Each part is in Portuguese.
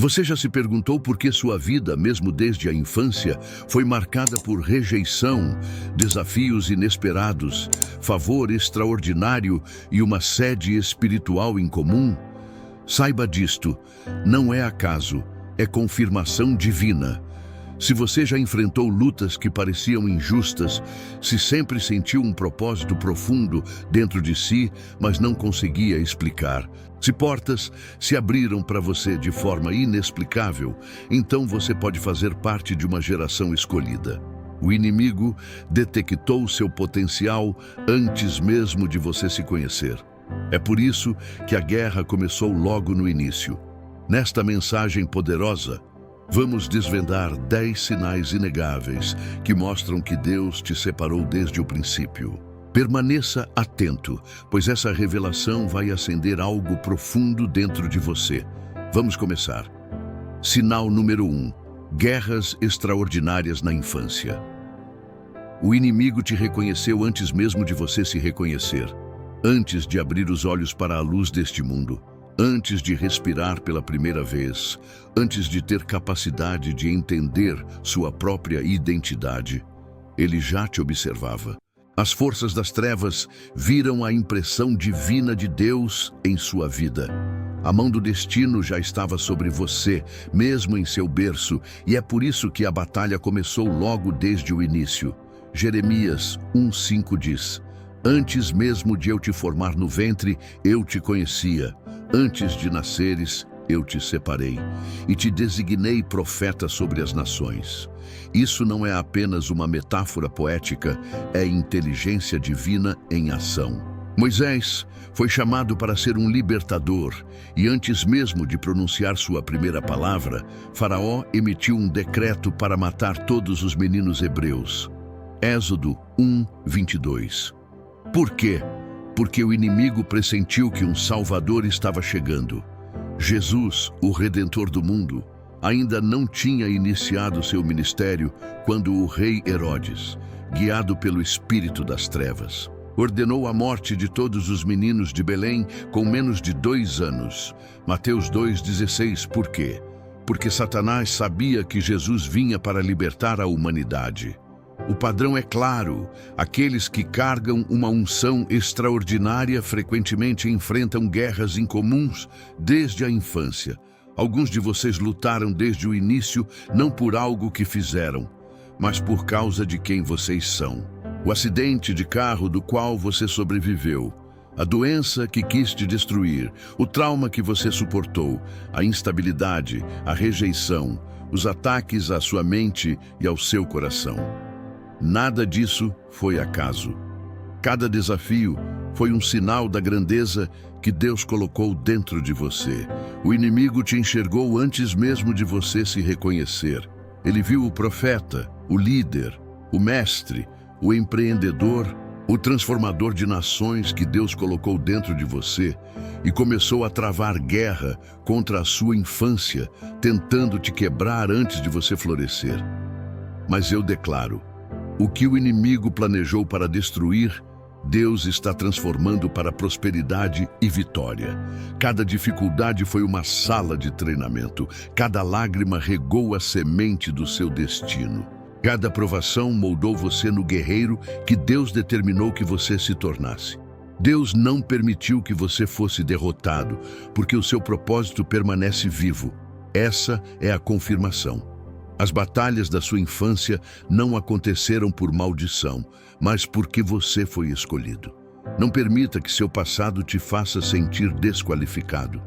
Você já se perguntou por que sua vida, mesmo desde a infância, foi marcada por rejeição, desafios inesperados, favor extraordinário e uma sede espiritual incomum? Saiba disto, não é acaso, é confirmação divina. Se você já enfrentou lutas que pareciam injustas, se sempre sentiu um propósito profundo dentro de si, mas não conseguia explicar, se portas se abriram para você de forma inexplicável, então você pode fazer parte de uma geração escolhida. O inimigo detectou seu potencial antes mesmo de você se conhecer. É por isso que a guerra começou logo no início. Nesta mensagem poderosa, vamos desvendar 10 sinais inegáveis que mostram que Deus te separou desde o princípio. Permaneça atento, pois essa revelação vai acender algo profundo dentro de você. Vamos começar. Sinal número 1. Guerras extraordinárias na infância. O inimigo te reconheceu antes mesmo de você se reconhecer, antes de abrir os olhos para a luz deste mundo. Antes de respirar pela primeira vez, antes de ter capacidade de entender sua própria identidade, ele já te observava. As forças das trevas viram a impressão divina de Deus em sua vida. A mão do destino já estava sobre você, mesmo em seu berço, e é por isso que a batalha começou logo desde o início. Jeremias 1:5 diz: "Antes mesmo de eu te formar no ventre, eu te conhecia. Antes de nasceres, eu te separei e te designei profeta sobre as nações." Isso não é apenas uma metáfora poética, é inteligência divina em ação. Moisés foi chamado para ser um libertador e antes mesmo de pronunciar sua primeira palavra, Faraó emitiu um decreto para matar todos os meninos hebreus. Êxodo 1:22. Por quê? Porque o inimigo pressentiu que um Salvador estava chegando. Jesus, o Redentor do mundo, ainda não tinha iniciado seu ministério quando o rei Herodes, guiado pelo espírito das trevas, ordenou a morte de todos os meninos de Belém com menos de 2 anos. Mateus 2:16. Por quê? Porque Satanás sabia que Jesus vinha para libertar a humanidade. O padrão é claro: aqueles que carregam uma unção extraordinária frequentemente enfrentam guerras incomuns desde a infância. Alguns de vocês lutaram desde o início não por algo que fizeram, mas por causa de quem vocês são. O acidente de carro do qual você sobreviveu, a doença que quis te destruir, o trauma que você suportou, a instabilidade, a rejeição, os ataques à sua mente e ao seu coração. Nada disso foi acaso. Cada desafio foi um sinal da grandeza que Deus colocou dentro de você. O inimigo te enxergou antes mesmo de você se reconhecer. Ele viu o profeta, o líder, o mestre, o empreendedor, o transformador de nações que Deus colocou dentro de você e começou a travar guerra contra a sua infância, tentando te quebrar antes de você florescer. Mas eu declaro: o que o inimigo planejou para destruir, Deus está transformando para prosperidade e vitória. Cada dificuldade foi uma sala de treinamento. Cada lágrima regou a semente do seu destino. Cada provação moldou você no guerreiro que Deus determinou que você se tornasse. Deus não permitiu que você fosse derrotado, porque o seu propósito permanece vivo. Essa é a confirmação. As batalhas da sua infância não aconteceram por maldição, mas porque você foi escolhido. Não permita que seu passado te faça sentir desqualificado.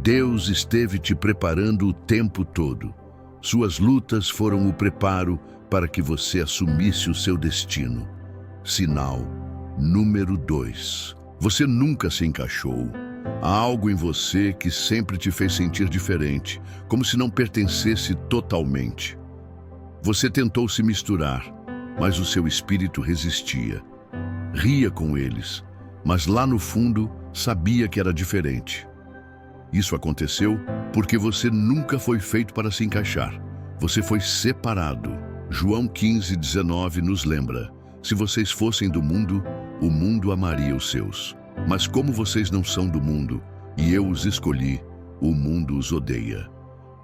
Deus esteve te preparando o tempo todo. Suas lutas foram o preparo para que você assumisse o seu destino. Sinal número 2. Você nunca se encaixou. Há algo em você que sempre te fez sentir diferente, como se não pertencesse totalmente. Você tentou se misturar, mas o seu espírito resistia. Ria com eles, mas lá no fundo sabia que era diferente. Isso aconteceu porque você nunca foi feito para se encaixar. Você foi separado. João 15:19 nos lembra: se vocês fossem do mundo, o mundo amaria os seus. Mas como vocês não são do mundo, e eu os escolhi, o mundo os odeia.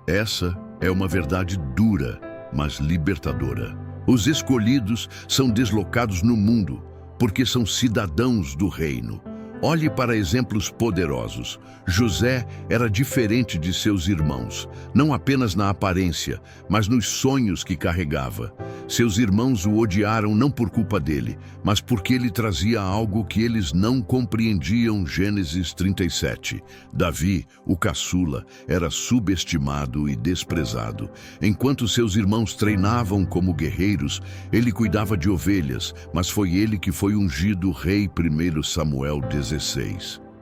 Essa é uma verdade dura, mas libertadora. Os escolhidos são deslocados no mundo, porque são cidadãos do reino. Olhe para exemplos poderosos. José era diferente de seus irmãos, não apenas na aparência, mas nos sonhos que carregava. Seus irmãos o odiaram não por culpa dele, mas porque ele trazia algo que eles não compreendiam. Gênesis 37. Davi, o caçula, era subestimado e desprezado. Enquanto seus irmãos treinavam como guerreiros, ele cuidava de ovelhas, mas foi ele que foi ungido rei. 1 Samuel 16.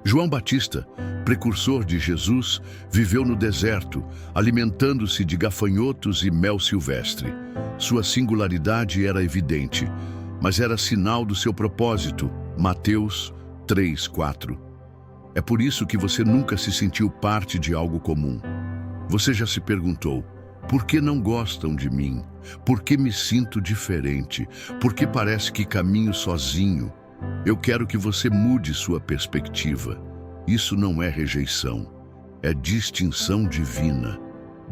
João Batista, precursor de Jesus, viveu no deserto, alimentando-se de gafanhotos e mel silvestre. Sua singularidade era evidente, mas era sinal do seu propósito. Mateus 3:4. É por isso que você nunca se sentiu parte de algo comum. Você já se perguntou: por que não gostam de mim? Por que me sinto diferente? Por que parece que caminho sozinho? Eu quero que você mude sua perspectiva. Isso não é rejeição, é distinção divina.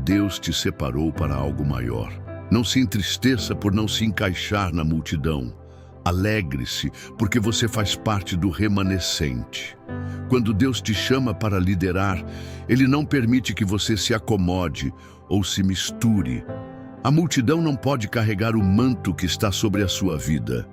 Deus te separou para algo maior. Não se entristeça por não se encaixar na multidão. Alegre-se, porque você faz parte do remanescente. Quando Deus te chama para liderar, Ele não permite que você se acomode ou se misture. A multidão não pode carregar o manto que está sobre a sua vida.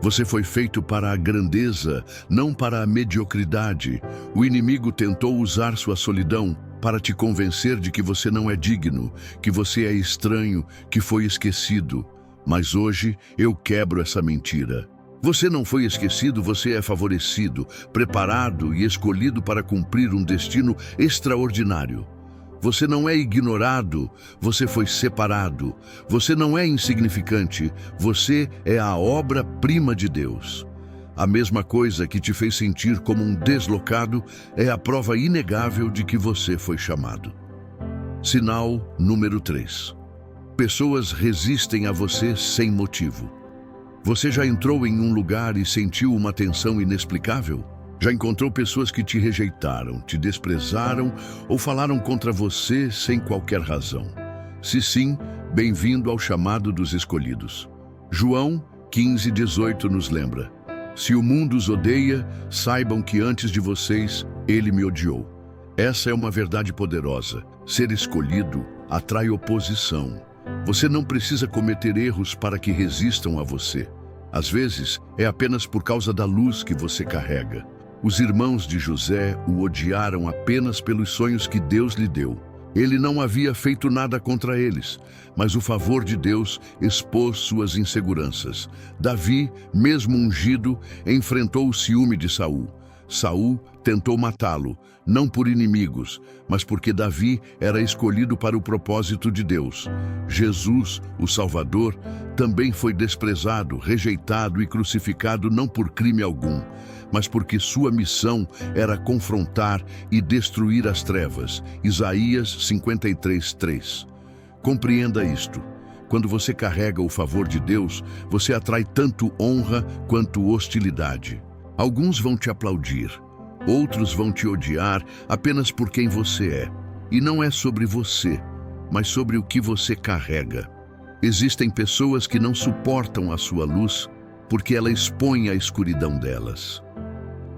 Você foi feito para a grandeza, não para a mediocridade. O inimigo tentou usar sua solidão para te convencer de que você não é digno, que você é estranho, que foi esquecido. Mas hoje eu quebro essa mentira. Você não foi esquecido, você é favorecido, preparado e escolhido para cumprir um destino extraordinário. Você não é ignorado, você foi separado. Você não é insignificante, você é a obra-prima de Deus. A mesma coisa que te fez sentir como um deslocado é a prova inegável de que você foi chamado. Sinal número 3. Pessoas resistem a você sem motivo. Você já entrou em um lugar e sentiu uma tensão inexplicável? Já encontrou pessoas que te rejeitaram, te desprezaram ou falaram contra você sem qualquer razão? Se sim, bem-vindo ao chamado dos escolhidos. João 15:18 nos lembra: se o mundo os odeia, saibam que antes de vocês, ele me odiou. Essa é uma verdade poderosa. Ser escolhido atrai oposição. Você não precisa cometer erros para que resistam a você. Às vezes, é apenas por causa da luz que você carrega. Os irmãos de José o odiaram apenas pelos sonhos que Deus lhe deu. Ele não havia feito nada contra eles, mas o favor de Deus expôs suas inseguranças. Davi, mesmo ungido, enfrentou o ciúme de Saul. Saul tentou matá-lo, não por inimigos, mas porque Davi era escolhido para o propósito de Deus. Jesus, o Salvador, também foi desprezado, rejeitado e crucificado não por crime algum, mas porque sua missão era confrontar e destruir as trevas. Isaías 53:3. Compreenda isto. Quando você carrega o favor de Deus, você atrai tanto honra quanto hostilidade. Alguns vão te aplaudir, outros vão te odiar apenas por quem você é. E não é sobre você, mas sobre o que você carrega. Existem pessoas que não suportam a sua luz porque ela expõe a escuridão delas.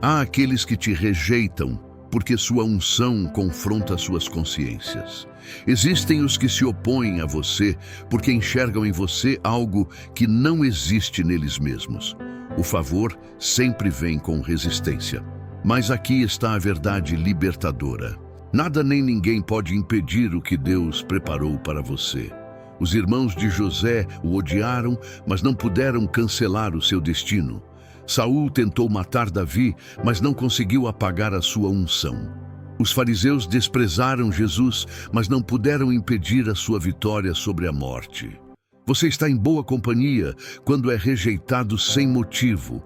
Há aqueles que te rejeitam porque sua unção confronta suas consciências. Existem os que se opõem a você porque enxergam em você algo que não existe neles mesmos. O favor sempre vem com resistência. Mas aqui está a verdade libertadora. Nada nem ninguém pode impedir o que Deus preparou para você. Os irmãos de José o odiaram, mas não puderam cancelar o seu destino. Saul tentou matar Davi, mas não conseguiu apagar a sua unção. Os fariseus desprezaram Jesus, mas não puderam impedir a sua vitória sobre a morte. Você está em boa companhia quando é rejeitado sem motivo,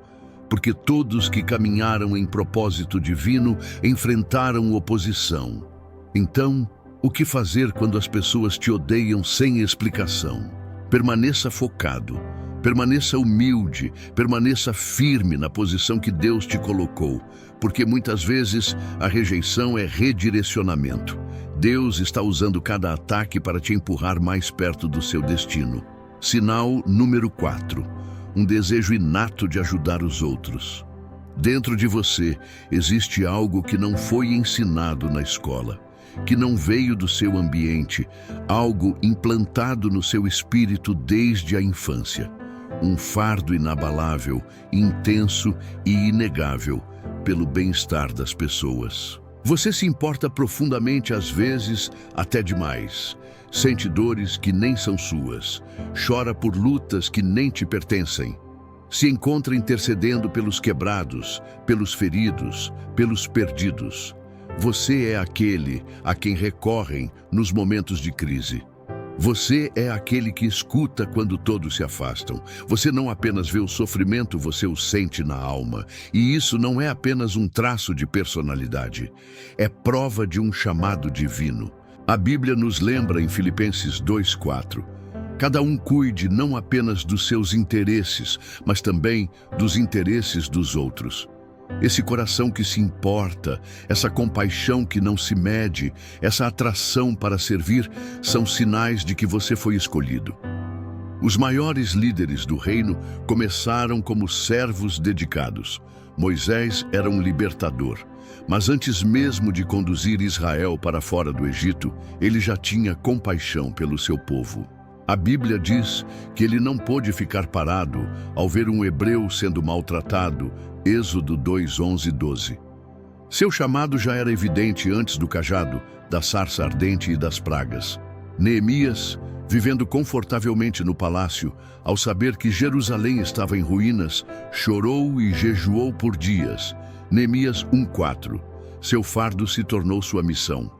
porque todos que caminharam em propósito divino enfrentaram oposição. Então, o que fazer quando as pessoas te odeiam sem explicação? Permaneça focado, permaneça humilde, permaneça firme na posição que Deus te colocou, porque muitas vezes a rejeição é redirecionamento. Deus está usando cada ataque para te empurrar mais perto do seu destino. Sinal número 4. Um desejo inato de ajudar os outros. Dentro de você existe algo que não foi ensinado na escola, que não veio do seu ambiente, algo implantado no seu espírito desde a infância. Um fardo inabalável, intenso e inegável pelo bem-estar das pessoas. Você se importa profundamente, às vezes até demais. Sente dores que nem são suas. Chora por lutas que nem te pertencem. Se encontra intercedendo pelos quebrados, pelos feridos, pelos perdidos. Você é aquele a quem recorrem nos momentos de crise. Você é aquele que escuta quando todos se afastam. Você não apenas vê o sofrimento, você o sente na alma. E isso não é apenas um traço de personalidade. É prova de um chamado divino. A Bíblia nos lembra em Filipenses 2:4. Cada um cuide não apenas dos seus interesses, mas também dos interesses dos outros. Esse coração que se importa, essa compaixão que não se mede, essa atração para servir, são sinais de que você foi escolhido. Os maiores líderes do reino começaram como servos dedicados. Moisés era um libertador, mas antes mesmo de conduzir Israel para fora do Egito, ele já tinha compaixão pelo seu povo. A Bíblia diz que ele não pôde ficar parado ao ver um hebreu sendo maltratado, Êxodo 2:11-12. Seu chamado já era evidente antes do cajado, da sarça ardente e das pragas. Neemias, vivendo confortavelmente no palácio, ao saber que Jerusalém estava em ruínas, chorou e jejuou por dias. Neemias 1:4. Seu fardo se tornou sua missão.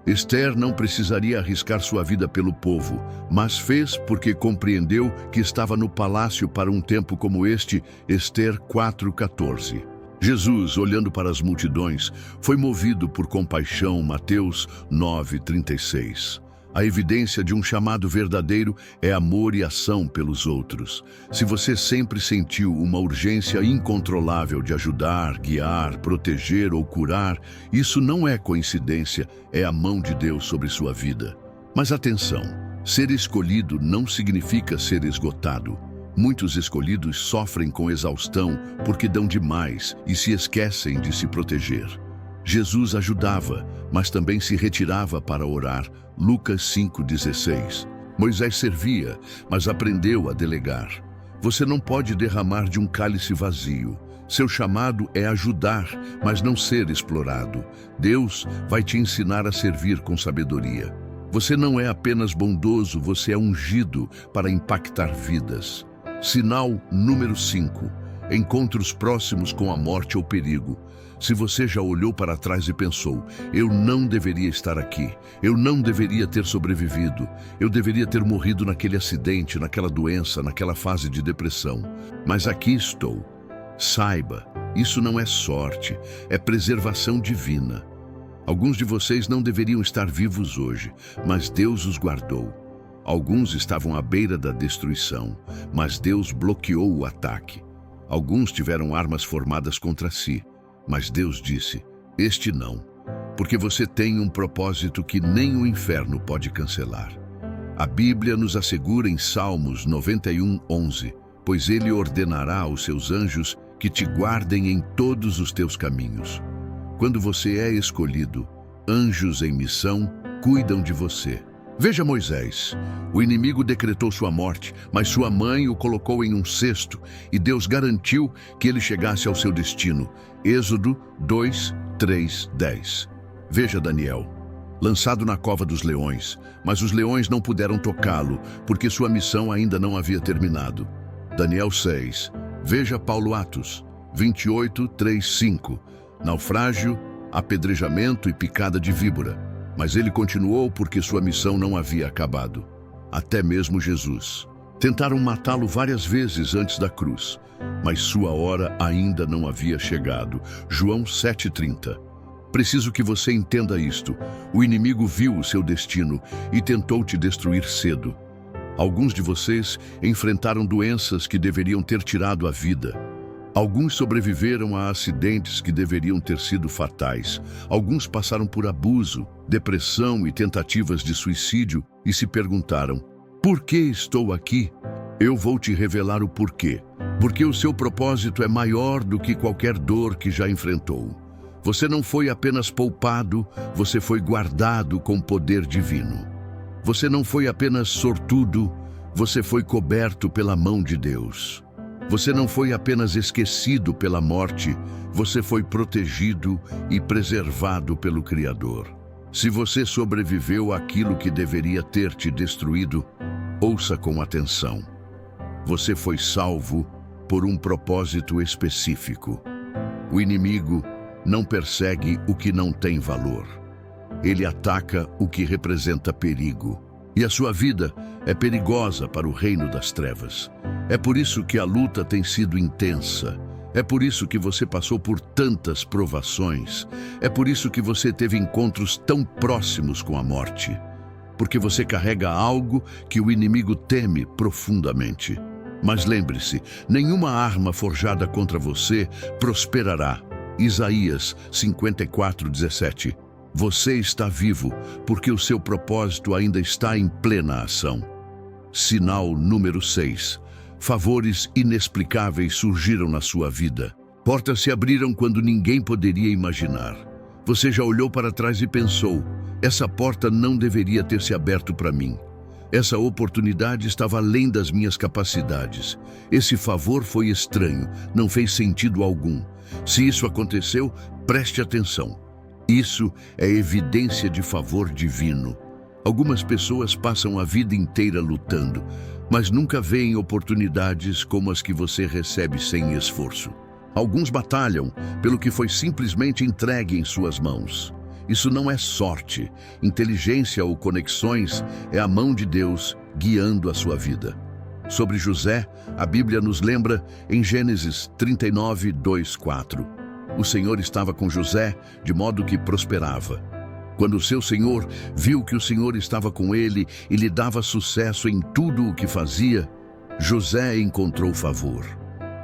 Esther não precisaria arriscar sua vida pelo povo, mas fez porque compreendeu que estava no palácio para um tempo como este, Esther 4:14. Jesus, olhando para as multidões, foi movido por compaixão, Mateus 9:36. A evidência de um chamado verdadeiro é amor e ação pelos outros. Se você sempre sentiu uma urgência incontrolável de ajudar, guiar, proteger ou curar, isso não é coincidência, é a mão de Deus sobre sua vida. Mas atenção, ser escolhido não significa ser esgotado. Muitos escolhidos sofrem com exaustão porque dão demais e se esquecem de se proteger. Jesus ajudava, mas também se retirava para orar. Lucas 5:16. Moisés servia, mas aprendeu a delegar. Você não pode derramar de um cálice vazio. Seu chamado é ajudar, mas não ser explorado. Deus vai te ensinar a servir com sabedoria. Você não é apenas bondoso, você é ungido para impactar vidas. Sinal número 5. Encontros próximos com a morte ou perigo. Se você já olhou para trás e pensou, eu não deveria estar aqui, eu não deveria ter sobrevivido, eu deveria ter morrido naquele acidente, naquela doença, naquela fase de depressão. Mas aqui estou. Saiba, isso não é sorte, é preservação divina. Alguns de vocês não deveriam estar vivos hoje, mas Deus os guardou. Alguns estavam à beira da destruição, mas Deus bloqueou o ataque. Alguns tiveram armas formadas contra si, mas Deus disse, este não, porque você tem um propósito que nem o inferno pode cancelar. A Bíblia nos assegura em Salmos 91:11, pois ele ordenará aos seus anjos que te guardem em todos os teus caminhos. Quando você é escolhido, anjos em missão cuidam de você. Veja Moisés. O inimigo decretou sua morte, mas sua mãe o colocou em um cesto e Deus garantiu que ele chegasse ao seu destino. Êxodo 2:3-10. Veja Daniel. Lançado na cova dos leões, mas os leões não puderam tocá-lo, porque sua missão ainda não havia terminado. Daniel 6. Veja Paulo Atos 28:3-5. Naufrágio, apedrejamento e picada de víbora. Mas ele continuou porque sua missão não havia acabado. Até mesmo Jesus. Tentaram matá-lo várias vezes antes da cruz, mas sua hora ainda não havia chegado. João 7:30. Preciso que você entenda isto. O inimigo viu o seu destino e tentou te destruir cedo. Alguns de vocês enfrentaram doenças que deveriam ter tirado a vida. Alguns sobreviveram a acidentes que deveriam ter sido fatais. Alguns passaram por abuso, depressão e tentativas de suicídio e se perguntaram: por que estou aqui? Eu vou te revelar o porquê. Porque o seu propósito é maior do que qualquer dor que já enfrentou. Você não foi apenas poupado, você foi guardado com poder divino. Você não foi apenas sortudo, você foi coberto pela mão de Deus. Você não foi apenas esquecido pela morte, você foi protegido e preservado pelo Criador. Se você sobreviveu àquilo que deveria ter te destruído, ouça com atenção. Você foi salvo por um propósito específico. O inimigo não persegue o que não tem valor. Ele ataca o que representa perigo. E a sua vida é perigosa para o reino das trevas. É por isso que a luta tem sido intensa. É por isso que você passou por tantas provações. É por isso que você teve encontros tão próximos com a morte. Porque você carrega algo que o inimigo teme profundamente. Mas lembre-se, nenhuma arma forjada contra você prosperará. Isaías 54:17. Você está vivo porque o seu propósito ainda está em plena ação. Sinal número 6. Favores inexplicáveis surgiram na sua vida. Portas se abriram quando ninguém poderia imaginar. Você já olhou para trás e pensou: essa porta não deveria ter se aberto para mim. Essa oportunidade estava além das minhas capacidades. Esse favor foi estranho, não fez sentido algum. Se isso aconteceu, preste atenção. Isso é evidência de favor divino. Algumas pessoas passam a vida inteira lutando, mas nunca veem oportunidades como as que você recebe sem esforço. Alguns batalham pelo que foi simplesmente entregue em suas mãos. Isso não é sorte, inteligência ou conexões, é a mão de Deus guiando a sua vida. Sobre José, a Bíblia nos lembra em Gênesis 39:2-4. O Senhor estava com José, de modo que prosperava. Quando o seu senhor viu que o Senhor estava com ele e lhe dava sucesso em tudo o que fazia, José encontrou favor.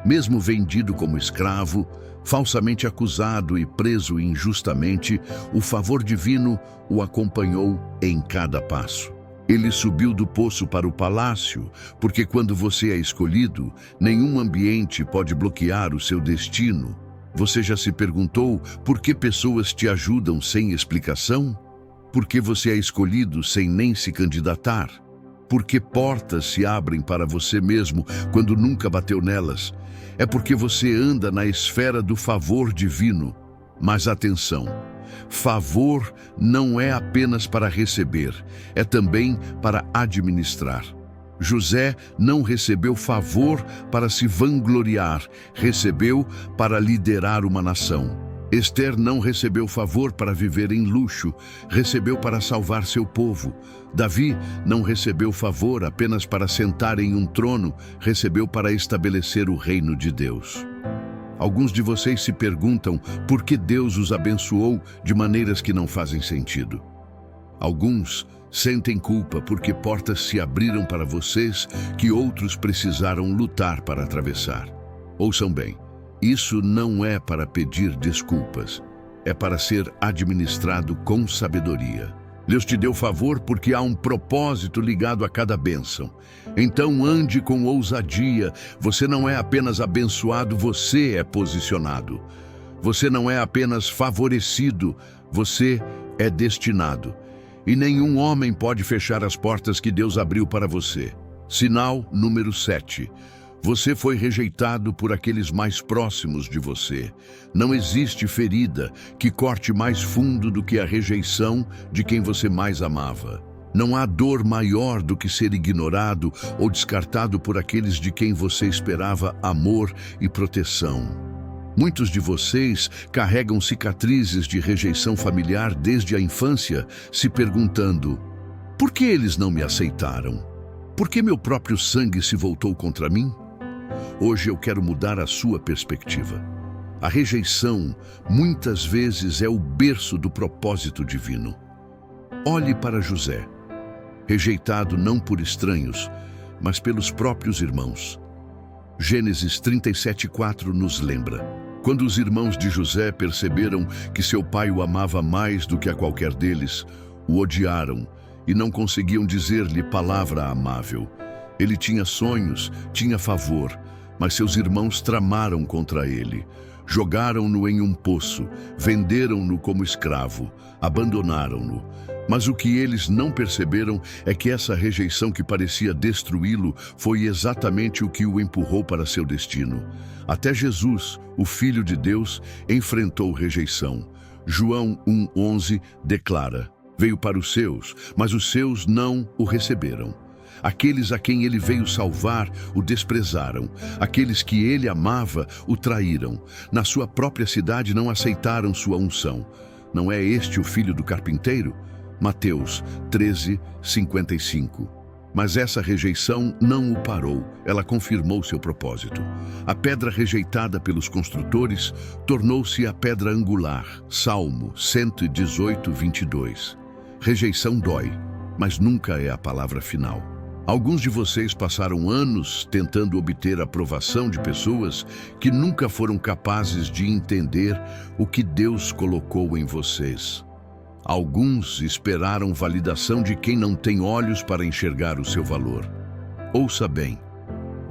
Mesmo vendido como escravo, falsamente acusado e preso injustamente, o favor divino o acompanhou em cada passo. Ele subiu do poço para o palácio, porque quando você é escolhido, nenhum ambiente pode bloquear o seu destino. Você já se perguntou por que pessoas te ajudam sem explicação? Por que você é escolhido sem nem se candidatar? Por que portas se abrem para você mesmo quando nunca bateu nelas? É porque você anda na esfera do favor divino. Mas atenção, favor não é apenas para receber, é também para administrar. José não recebeu favor para se vangloriar, recebeu para liderar uma nação. Ester não recebeu favor para viver em luxo, recebeu para salvar seu povo. Davi não recebeu favor apenas para sentar em um trono, recebeu para estabelecer o reino de Deus. Alguns de vocês se perguntam por que Deus os abençoou de maneiras que não fazem sentido. Alguns sentem culpa porque portas se abriram para vocês que outros precisaram lutar para atravessar. Ouçam bem, isso não é para pedir desculpas, é para ser administrado com sabedoria. Deus te deu favor porque há um propósito ligado a cada bênção. Então ande com ousadia. Você não é apenas abençoado, você é posicionado. Você não é apenas favorecido, você é destinado. E nenhum homem pode fechar as portas que Deus abriu para você. Sinal número 7. Você foi rejeitado por aqueles mais próximos de você. Não existe ferida que corte mais fundo do que a rejeição de quem você mais amava. Não há dor maior do que ser ignorado ou descartado por aqueles de quem você esperava amor e proteção. Muitos de vocês carregam cicatrizes de rejeição familiar desde a infância, se perguntando: por que eles não me aceitaram? Por que meu próprio sangue se voltou contra mim? Hoje eu quero mudar a sua perspectiva. A rejeição, muitas vezes, é o berço do propósito divino. Olhe para José, rejeitado não por estranhos, mas pelos próprios irmãos. Gênesis 37:4 nos lembra: quando os irmãos de José perceberam que seu pai o amava mais do que a qualquer deles, o odiaram e não conseguiam dizer-lhe palavra amável. Ele tinha sonhos, tinha favor, mas seus irmãos tramaram contra ele. Jogaram-no em um poço, venderam-no como escravo, abandonaram-no. Mas o que eles não perceberam é que essa rejeição que parecia destruí-lo foi exatamente o que o empurrou para seu destino. Até Jesus, o Filho de Deus, enfrentou rejeição. João 1:11 declara: veio para os seus, mas os seus não o receberam. Aqueles a quem ele veio salvar o desprezaram. Aqueles que ele amava o traíram. Na sua própria cidade não aceitaram sua unção. Não é este o filho do carpinteiro? Mateus 13:55. Mas essa rejeição não o parou, ela confirmou seu propósito. A pedra rejeitada pelos construtores tornou-se a pedra angular. Salmo 118:22. Rejeição dói, mas nunca é a palavra final. Alguns de vocês passaram anos tentando obter a aprovação de pessoas que nunca foram capazes de entender o que Deus colocou em vocês. Alguns esperaram validação de quem não tem olhos para enxergar o seu valor. Ouça bem,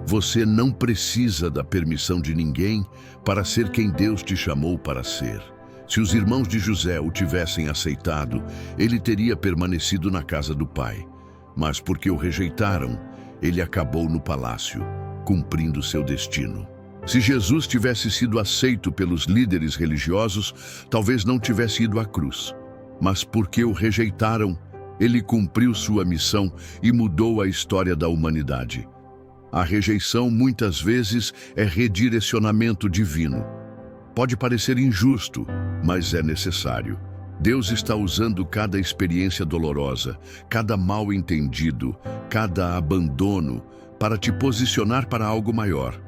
você não precisa da permissão de ninguém para ser quem Deus te chamou para ser. Se os irmãos de José o tivessem aceitado, ele teria permanecido na casa do pai. Mas porque o rejeitaram, ele acabou no palácio, cumprindo seu destino. Se Jesus tivesse sido aceito pelos líderes religiosos, talvez não tivesse ido à cruz. Mas porque o rejeitaram, ele cumpriu sua missão e mudou a história da humanidade. A rejeição muitas vezes é redirecionamento divino. Pode parecer injusto, mas é necessário. Deus está usando cada experiência dolorosa, cada mal-entendido, cada abandono, para te posicionar para algo maior.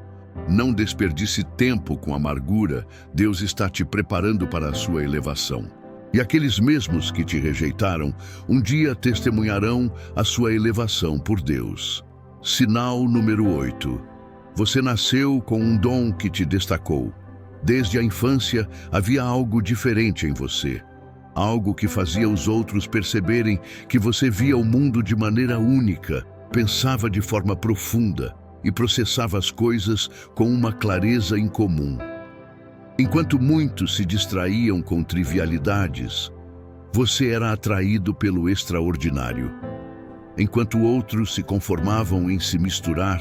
Não desperdice tempo com amargura, Deus está te preparando para a sua elevação. E aqueles mesmos que te rejeitaram, um dia testemunharão a sua elevação por Deus. Sinal número 8. Você nasceu com um dom que te destacou. Desde a infância havia algo diferente em você. Algo que fazia os outros perceberem que você via o mundo de maneira única, pensava de forma profunda e processava as coisas com uma clareza incomum. Enquanto muitos se distraíam com trivialidades, você era atraído pelo extraordinário. Enquanto outros se conformavam em se misturar,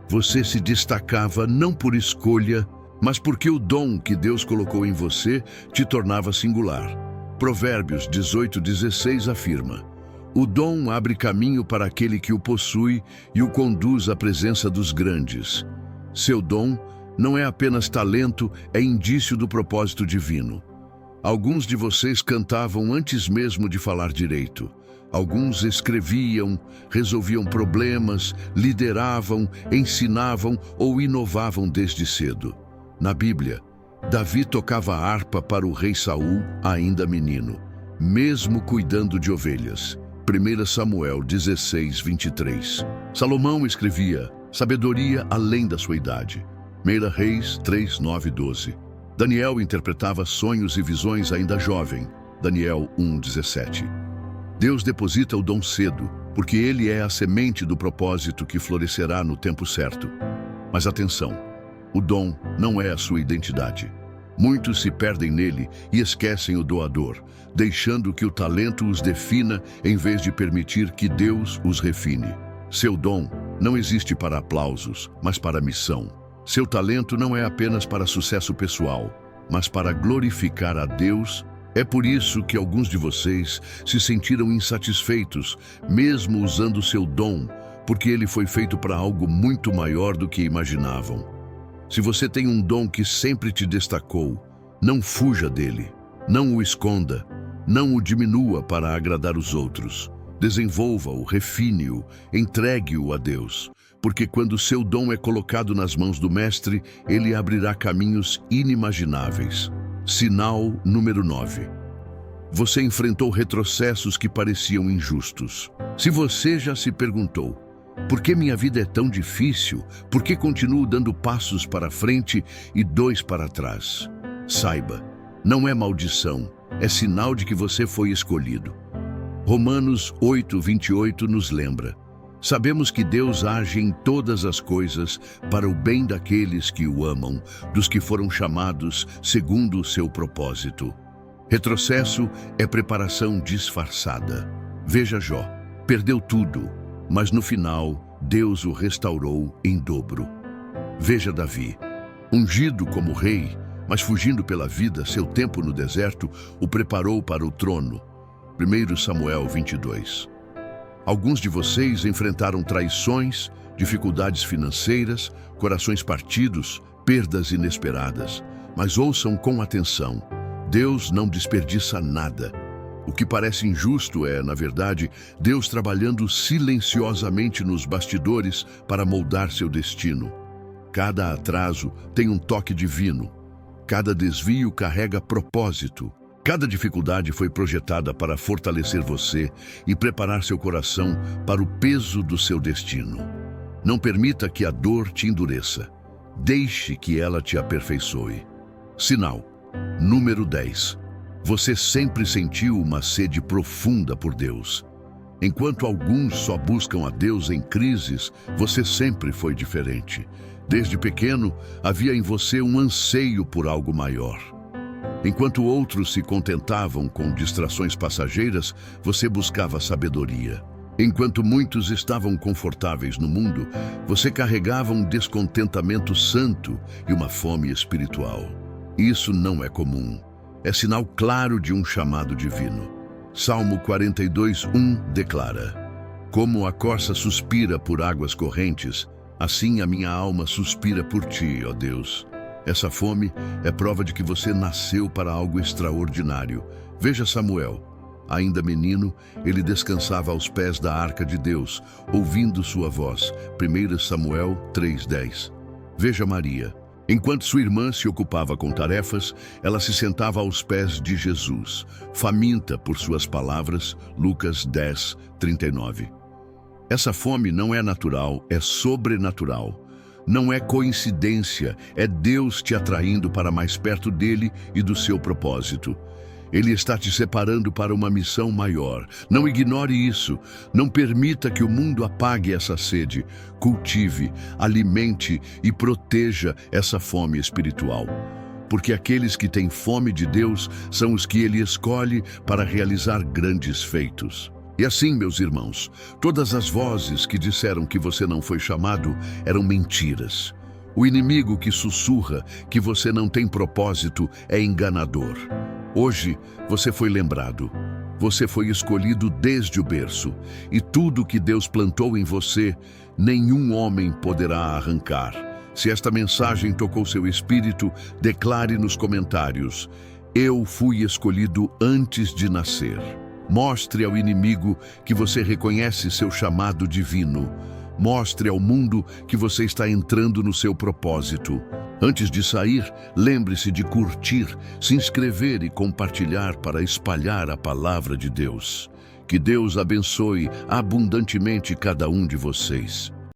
você se destacava não por escolha, mas porque o dom que Deus colocou em você te tornava singular. Provérbios 18:16 afirma: o dom abre caminho para aquele que o possui e o conduz à presença dos grandes. Seu dom não é apenas talento, é indício do propósito divino. Alguns de vocês cantavam antes mesmo de falar direito. Alguns escreviam, resolviam problemas, lideravam, ensinavam ou inovavam desde cedo. Na Bíblia, Davi tocava harpa para o rei Saul, ainda menino, mesmo cuidando de ovelhas. 1 Samuel 16:23. Salomão escrevia sabedoria além da sua idade. 1 Reis 3:9-12. Daniel interpretava sonhos e visões ainda jovem. Daniel 1:17. Deus deposita o dom cedo, porque ele é a semente do propósito que florescerá no tempo certo. Mas atenção, o dom não é a sua identidade. Muitos se perdem nele e esquecem o doador, deixando que o talento os defina em vez de permitir que Deus os refine. Seu dom não existe para aplausos, mas para missão. Seu talento não é apenas para sucesso pessoal, mas para glorificar a Deus. É por isso que alguns de vocês se sentiram insatisfeitos, mesmo usando seu dom, porque ele foi feito para algo muito maior do que imaginavam. Se você tem um dom que sempre te destacou, não fuja dele, não o esconda, não o diminua para agradar os outros. Desenvolva-o, refine-o, entregue-o a Deus, porque quando seu dom é colocado nas mãos do Mestre, ele abrirá caminhos inimagináveis. Sinal número 9. Você enfrentou retrocessos que pareciam injustos. Se você já se perguntou, Por que minha vida é tão difícil? Por que continuo dando passos para frente e 2 para trás? Saiba, não é maldição, é sinal de que você foi escolhido. Romanos 8:28 nos lembra: sabemos que Deus age em todas as coisas para o bem daqueles que o amam, dos que foram chamados segundo o seu propósito. Retrocesso é preparação disfarçada. Veja Jó, perdeu tudo, mas no final Deus o restaurou em dobro. Veja Davi, ungido como rei, mas fugindo pela vida, seu tempo no deserto o preparou para o trono. 1 Samuel 22. Alguns de vocês enfrentaram traições, dificuldades financeiras, corações partidos, perdas inesperadas. Mas ouçam com atenção: Deus não desperdiça nada. O que parece injusto é, na verdade, Deus trabalhando silenciosamente nos bastidores para moldar seu destino. Cada atraso tem um toque divino. Cada desvio carrega propósito. Cada dificuldade foi projetada para fortalecer você e preparar seu coração para o peso do seu destino. Não permita que a dor te endureça. Deixe que ela te aperfeiçoe. Sinal número 10. Você sempre sentiu uma sede profunda por Deus. Enquanto alguns só buscam a Deus em crises, você sempre foi diferente. Desde pequeno, havia em você um anseio por algo maior. Enquanto outros se contentavam com distrações passageiras, você buscava sabedoria. Enquanto muitos estavam confortáveis no mundo, você carregava um descontentamento santo e uma fome espiritual. Isso não é comum. É sinal claro de um chamado divino. Salmo 42:1 declara: como a corça suspira por águas correntes, assim a minha alma suspira por ti, ó Deus. Essa fome é prova de que você nasceu para algo extraordinário. Veja Samuel. Ainda menino, ele descansava aos pés da arca de Deus, ouvindo sua voz. 1 Samuel 3:10. Veja Maria. Enquanto sua irmã se ocupava com tarefas, ela se sentava aos pés de Jesus, faminta por suas palavras. Lucas 10:39. Essa fome não é natural, é sobrenatural. Não é coincidência, é Deus te atraindo para mais perto dele e do seu propósito. Ele está te separando para uma missão maior. Não ignore isso. Não permita que o mundo apague essa sede. Cultive, alimente e proteja essa fome espiritual. Porque aqueles que têm fome de Deus são os que Ele escolhe para realizar grandes feitos. E assim, meus irmãos, todas as vozes que disseram que você não foi chamado eram mentiras. O inimigo que sussurra que você não tem propósito é enganador. Hoje, você foi lembrado. Você foi escolhido desde o berço. E tudo que Deus plantou em você, nenhum homem poderá arrancar. Se esta mensagem tocou seu espírito, declare nos comentários: eu fui escolhido antes de nascer. Mostre ao inimigo que você reconhece seu chamado divino. Mostre ao mundo que você está entrando no seu propósito. Antes de sair, lembre-se de curtir, se inscrever e compartilhar para espalhar a palavra de Deus. Que Deus abençoe abundantemente cada um de vocês.